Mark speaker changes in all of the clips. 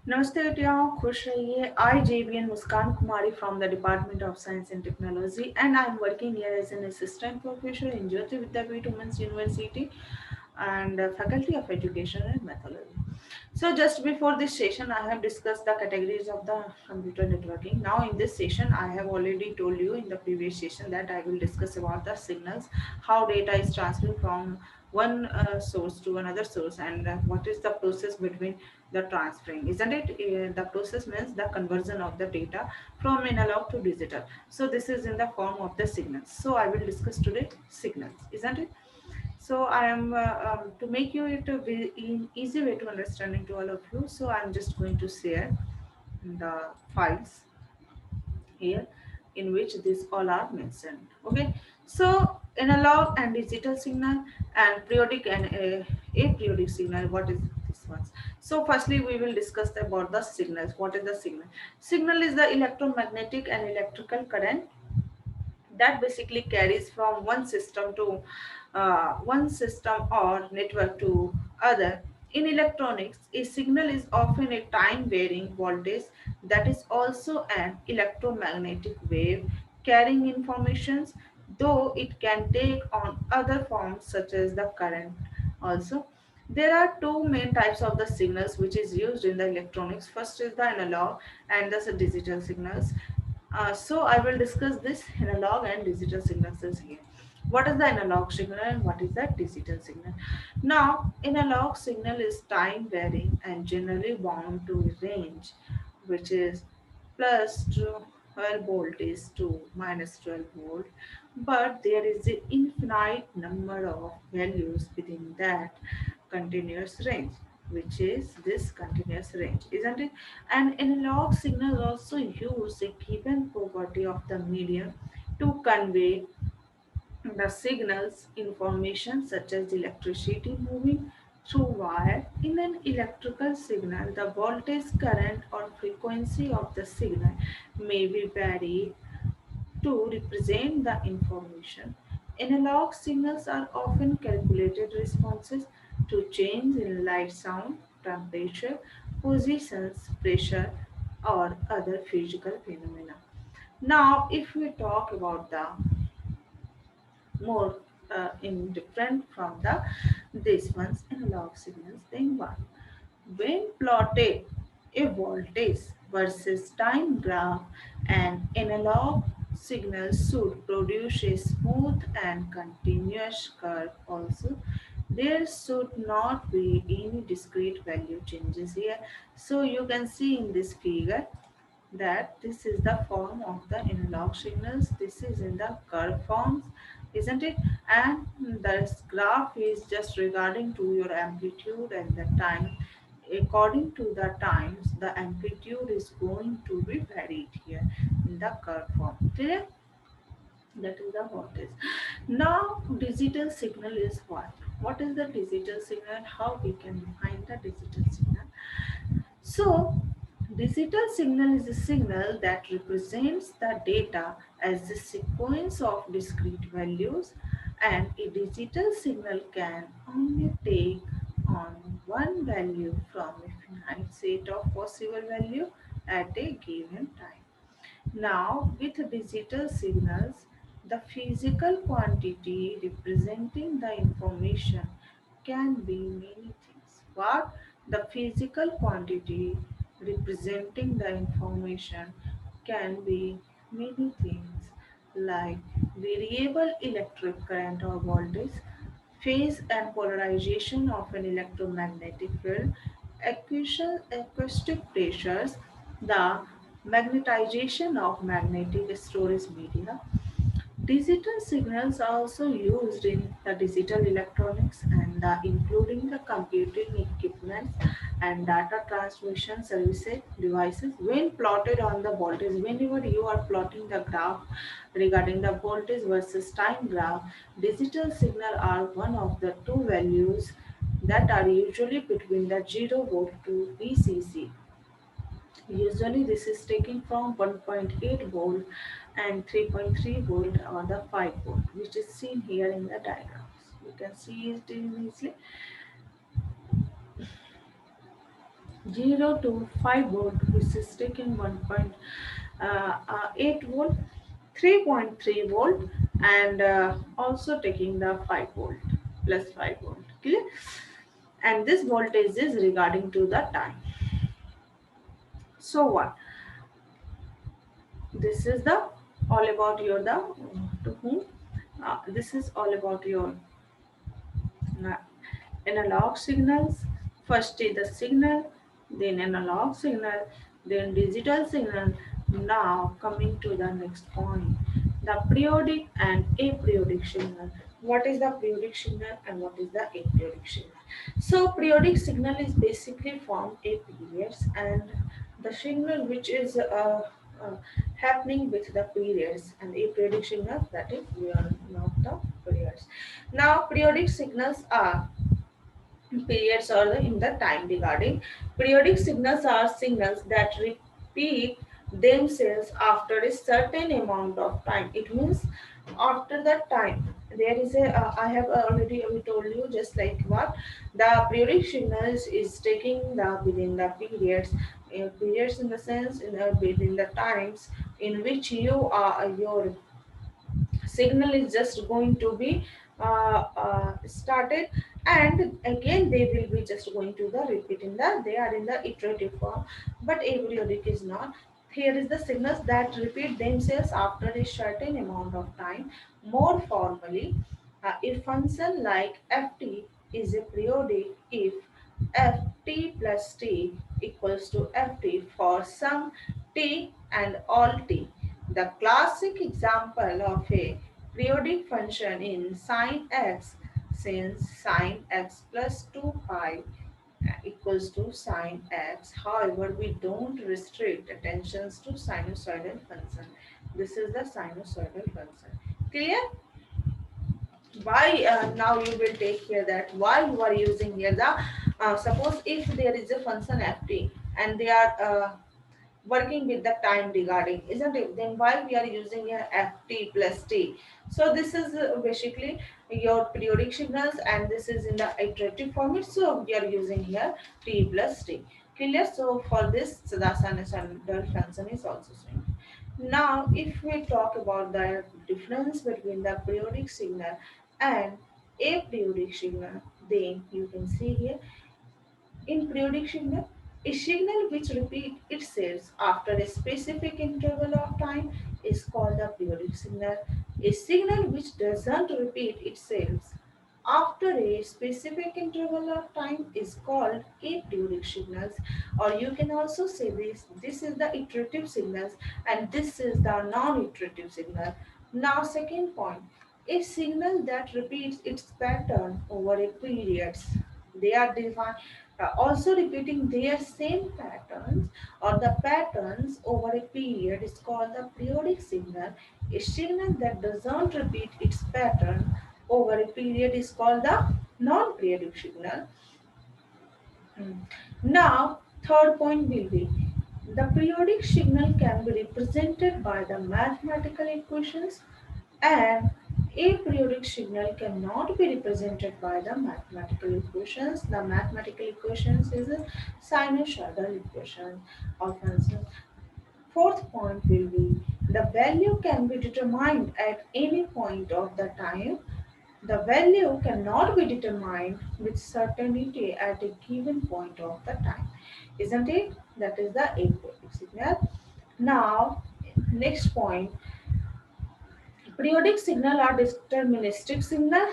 Speaker 1: नमस्ते बेटियाओं, खुश रहिए। आई JBN Muskan Kumari from the Department of Science and Technology, and I am working here as an assistant professor in Jyoti Vidyapeeth Women's University and Faculty of Education and Methodology. So just before this session, I have discussed the categories of the computer networking. Now in this session, I have already told you in the previous session that I will discuss about the signals, how data is transferred from one source to another source, and what is the process between the transferring, isn't it? The process means the conversion of the data from analog to digital. So this is in the form of the signals. So I will discuss today signals, isn't it? So I am to make you it a in easy way to understanding to all of you. So I am just going to share the files here in which these all are mentioned. Okay, so analog and digital signal and periodic and aperiodic signal. What is this ones? So firstly, we will discuss about the signals. What is the signal? Signal is the electromagnetic and electrical current that basically carries from one system or network to other. In electronics, a signal is often a time varying voltage that is also an electromagnetic wave carrying informations, though it can take on other forms such as the current also. There are two main types of the signals which is used in the electronics. First is the analog and the digital signals. So I will discuss this analog and digital signals here. What is the analog signal and what is the digital signal? Now, analog signal is time varying and generally bound to a range, which is plus 12 voltage to minus 12 volt. But there is an infinite number of values within that continuous range, which is this continuous range, isn't it? And analog signals also use a given property of the medium to convey the signals information such as electricity moving through wire. In an electrical signal, the voltage, current, or frequency of the signal may be varied to represent the information. Analog signals are often calculated responses to change in light, sound, temperature, positions, pressure, or other physical phenomena. Now, if we talk about the more in different from the this one's analog signals, then what? When plotted a voltage versus time graph, an analog signal should produce a smooth and continuous curve also. There should not be any discrete value changes here. So you can see in this figure that this is the form of the analog signals. This is in the curve forms, isn't it? And this graph is just regarding to your amplitude and the time. According to the times, the amplitude is going to be varied here in the curve form. Clear? That is the voltage. Now, digital signal is what? What is the digital signal? How we can define the digital signal? So, digital signal is a signal that represents the data as a sequence of discrete values, and a digital signal can only take on one value from a finite set of possible value at a given time. Now, with digital signals, the physical quantity representing the information can be many things. What? The physical quantity representing the information can be many things like variable electric current or voltage, phase and polarization of an electromagnetic field, acoustic pressures, the magnetization of magnetic storage media. Digital signals are also used in the digital electronics and including the computing equipment and data transmission services devices. When plotted on the voltage, whenever you are plotting the graph regarding the voltage versus time graph, digital signal are one of the two values that are usually between the 0 volt to VCC. Usually this is taken from 1.8 volt and 3.3 volt or the 5 volt, which is seen here in the diagrams. You can see it easily. 0 to 5 volt, which is taking 1.8 volt, 3.3 volt, and also taking the 5 volt plus 5 volt. Clear? And this voltage is regarding to the time. So what? This is the all about your the to whom this is all about your uh, analog signals. First is the signal, then analog signal, then digital signal. Now coming to the next point, the periodic and aperiodic signal. What is the periodic signal and what is the aperiodic signal? So periodic signal is basically formed a periods, and the signal which is uh, happening with the periods, and aperiodic signal, that is we are not the periods. Now periodic signals are periods or in the time regarding. Periodic signals are signals that repeat themselves after a certain amount of time. It means after that time there is a I have already told you just like what the periodic signals is taking the within the periods, periods in the sense in the within the times in which you are your signal is just going to be started, and again they will be just going to the repeat in the they are in the iterative form, but aperiodic is not. Here is the signals that repeat themselves after a certain amount of time. More formally, a function like ft is a periodic if ft plus t equals to ft for some t and all t. The classic example of a periodic function in sine x, since sine x plus 2 pi equals to sine x. However, we don't restrict attentions to sinusoidal function. This is the sinusoidal function. Clear? Why now you will take care that why you are using here the suppose if there is a function ft and they are working with the time regarding, isn't it? Then why we are using here ft plus t? So this is basically your periodic signals, and this is in the iterative format, so we are using here t plus t. Clear? So for this the sinusoidal function is also same. Now if we talk about the difference between the periodic signal and aperiodic signal, then you can see here in periodic signal, a signal which repeats itself after a specific interval of time is called a periodic signal. A signal which doesn't repeat itself after a specific interval of time is called aperiodic signals, or you can also say this is the iterative signals and this is the non-iterative signal. Now second point, a signal that repeats its pattern over a periods, they are defined also repeating their same patterns or the patterns over a period is called the periodic signal. A signal that does not repeat its pattern over a period is called the non-periodic signal. Mm. Now, third point will be the periodic signal can be represented by the mathematical equations, and aperiodic signal cannot be represented by the mathematical equations. The mathematical equations is a sinusoidal equation of function. Fourth point will be the value can be determined at any point of the time. The value cannot be determined with certainty at a given point of the time. Isn't it? That is the aperiodic signal. Now, next point, periodic signal are deterministic signal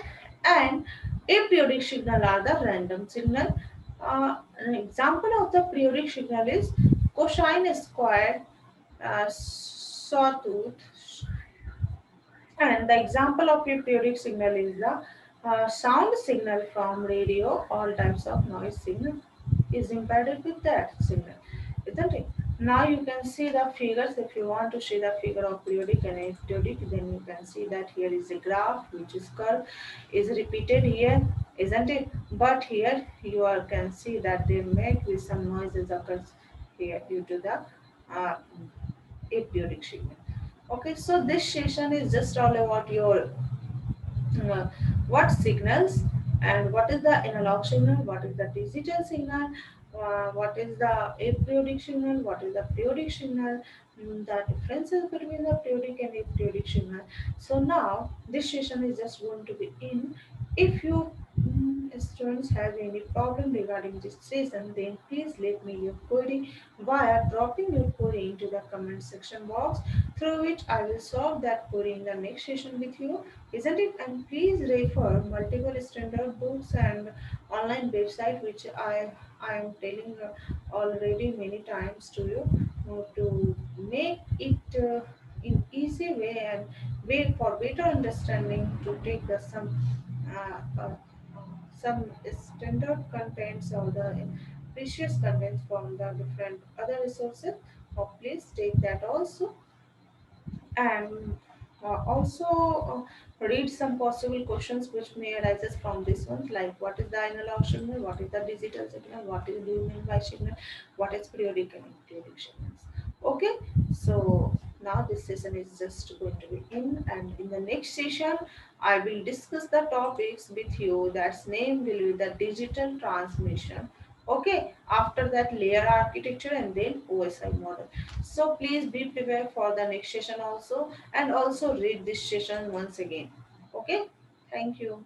Speaker 1: and aperiodic signal are the random signal. An example of the periodic signal is cosine square sawtooth, and the example of a periodic signal is the sound signal from radio. All types of noise signal is embedded with that signal, isn't it? Now you can see the figures. If you want to see the figure of periodic and aperiodic, then you can see that here is a graph which is curve is repeated here, isn't it? But here you are, can see that there may be some noises occurs here due to the uh, aperiodic signal. Okay, so this session is just all about your uh, what signals and what is the analog signal, what is the digital signal, what is the aperiodic signal, what is the periodic signal, the differences between the periodic and aperiodic signal. So now this session is just going to be in. If you students have any problem regarding this session, then please let me your query via dropping your query into the comment section box, through which I will solve that query in the next session with you, isn't it? And please refer multiple standard books and online website which I am telling already many times to you, to make it in easy way and way for better understanding, to take the some standard contents or the precious contents from the different other resources. Please take that also, and also read some possible questions which may arise from this one, like what is the analog signal, what is the digital signal, what is do you mean by signal, what is periodic and periodic signals. Okay, so now this session is just going to be in, and in the next session I will discuss the topics with you, that's name will be the digital transmission. Okay, after that layer architecture and then OSI model. So please be prepared for the next session also, and also read this session once again. Okay, thank you.